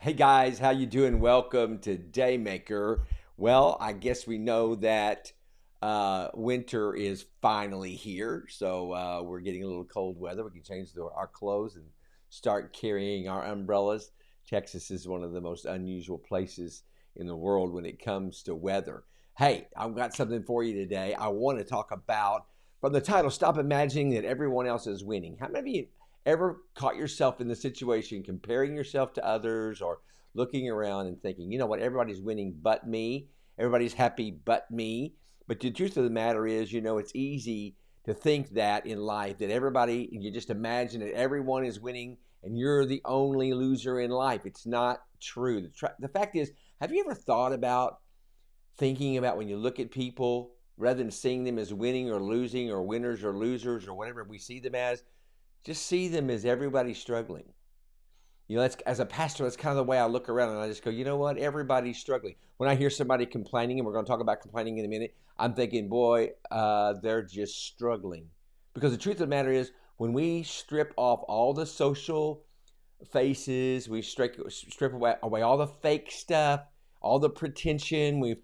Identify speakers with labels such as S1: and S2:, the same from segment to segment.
S1: Hey guys, how you doing? Welcome to Daymaker. Well, I guess we know that winter is finally here, so we're getting a little cold weather. We can change our clothes and start carrying our umbrellas. Texas is one of the most unusual places in the world when it comes to weather. Hey, I've got something for you today. I want to talk about from the title, Stop Imagining That Everyone Else is Winning. How many of you ever caught yourself in the situation comparing yourself to others or looking around and thinking, you know what, everybody's winning but me, everybody's happy but me? But the truth of the matter is, it's easy to think that in life, that everybody, you just imagine that everyone is winning and you're the only loser in life. It's not true. The fact is, have you ever thought about thinking about when you look at people, rather than seeing them as winning or losing or winners or losers or whatever we see them as, just see them as everybody struggling. That's, as a pastor, that's kind of the way I look around and I just go, you know what? Everybody's struggling. When I hear somebody complaining, and we're going to talk about complaining in a minute, I'm thinking, boy, they're just struggling. Because the truth of the matter is, when we strip off all the social faces, we strip away all the fake stuff, all the pretension, when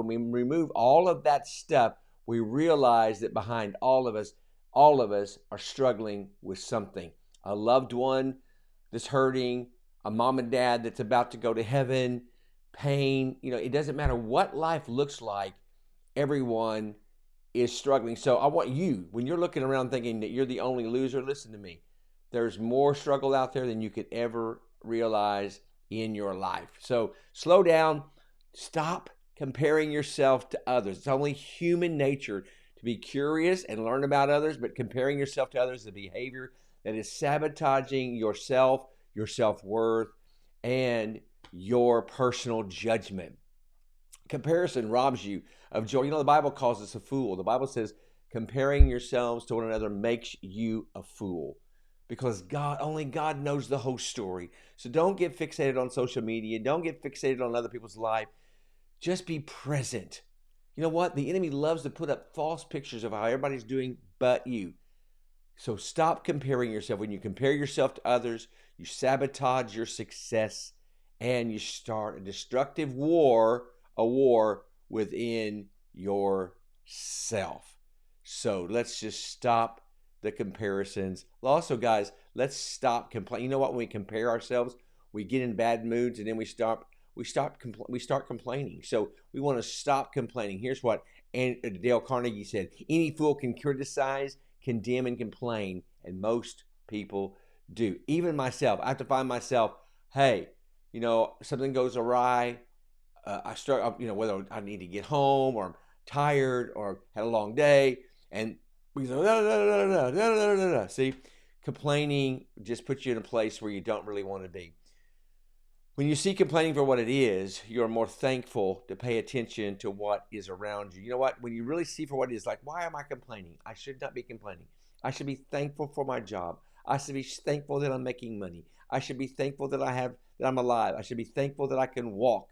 S1: we remove all of that stuff, we realize that behind all of us are struggling with something. A loved one that's hurting, a mom and dad that's about to go to heaven, pain. It doesn't matter what life looks like, everyone is struggling. So I want you, when you're looking around thinking that you're the only loser, listen to me. There's more struggle out there than you could ever realize in your life. So slow down, stop comparing yourself to others. It's only human nature to be curious and learn about others, but comparing yourself to others is a behavior that is sabotaging yourself, your self worth, and your personal judgment. Comparison robs you of joy. The Bible calls us a fool. The Bible says comparing yourselves to one another makes you a fool because only God knows the whole story. So don't get fixated on social media. Don't get fixated on other people's life. Just be present. You know what? The enemy loves to put up false pictures of how everybody's doing but you. So stop comparing yourself. When you compare yourself to others, you sabotage your success and you start a destructive war, a war within yourself. So let's just stop the comparisons. Also, guys, let's stop complaining. You know what? When we compare ourselves, we get in bad moods and then we start complaining. So we want to stop complaining. Here's what Dale Carnegie said: any fool can criticize, condemn, and complain, and most people do. Even myself, I have to find myself, hey, something goes awry. I start, whether I need to get home or I'm tired or had a long day, and we go, no, no, no, no, no, no, no, no, no. See, complaining just puts you in a place where you don't really want to be. When you see complaining for what it is, you're more thankful to pay attention to what is around you. You know what? When you really see for what it is, like, why am I complaining? I should not be complaining. I should be thankful for my job. I should be thankful that I'm making money. I should be thankful that I'm alive. I should be thankful that I can walk.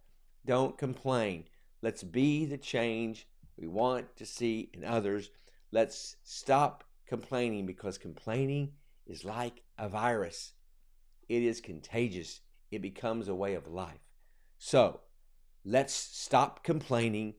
S1: Don't complain. Let's be the change we want to see in others. Let's stop complaining because complaining is like a virus. It is contagious. It becomes a way of life. So let's stop complaining.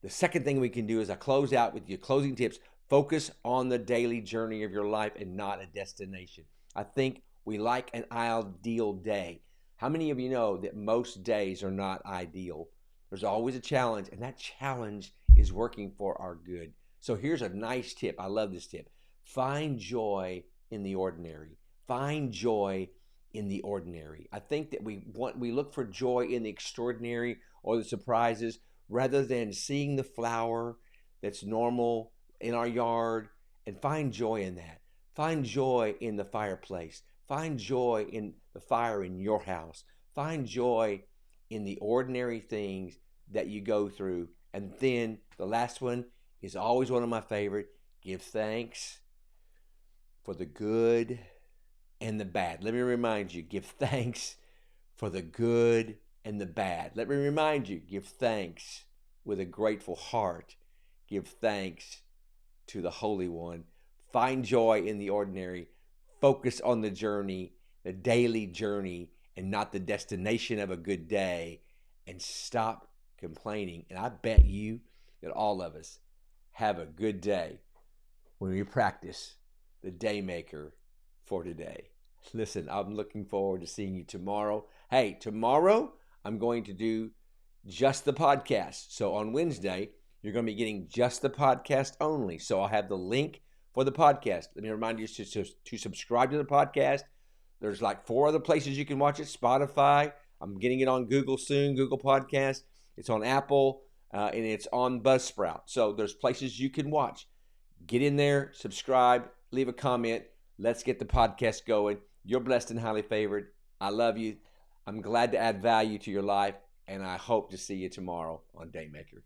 S1: The second thing we can do is I close out with your closing tips. Focus on the daily journey of your life and not a destination. I think we like an ideal day. How many of you know that most days are not ideal? There's always a challenge, and that challenge is working for our good. So here's a nice tip. I love this tip. Find joy in the ordinary. Find joy in the ordinary. I think that we look for joy in the extraordinary or the surprises rather than seeing the flower that's normal in our yard and find joy in that. Find joy in the fireplace. Find joy in the fire in your house. Find joy in the ordinary things that you go through. And then the last one is always one of my favorite. Give thanks for the good and the bad. Let me remind you, give thanks for the good and the bad. Let me remind you, give thanks with a grateful heart. Give thanks to the Holy One. Find joy in the ordinary. Focus on the journey, the daily journey, and not the destination of a good day, and stop complaining. And I bet you that all of us have a good day when we practice the Daymaker for today. Listen, I'm looking forward to seeing you tomorrow. Hey, tomorrow I'm going to do just the podcast. So on Wednesday, you're going to be getting just the podcast only. So I'll have the link for the podcast. Let me remind you to subscribe to the podcast. There's like 4 other places you can watch it. Spotify. I'm getting it on Google soon, Google Podcast. It's on Apple, and it's on Buzzsprout. So there's places you can watch. Get in there, subscribe, leave a comment. Let's get the podcast going. You're blessed and highly favored. I love you. I'm glad to add value to your life, and I hope to see you tomorrow on Daymaker.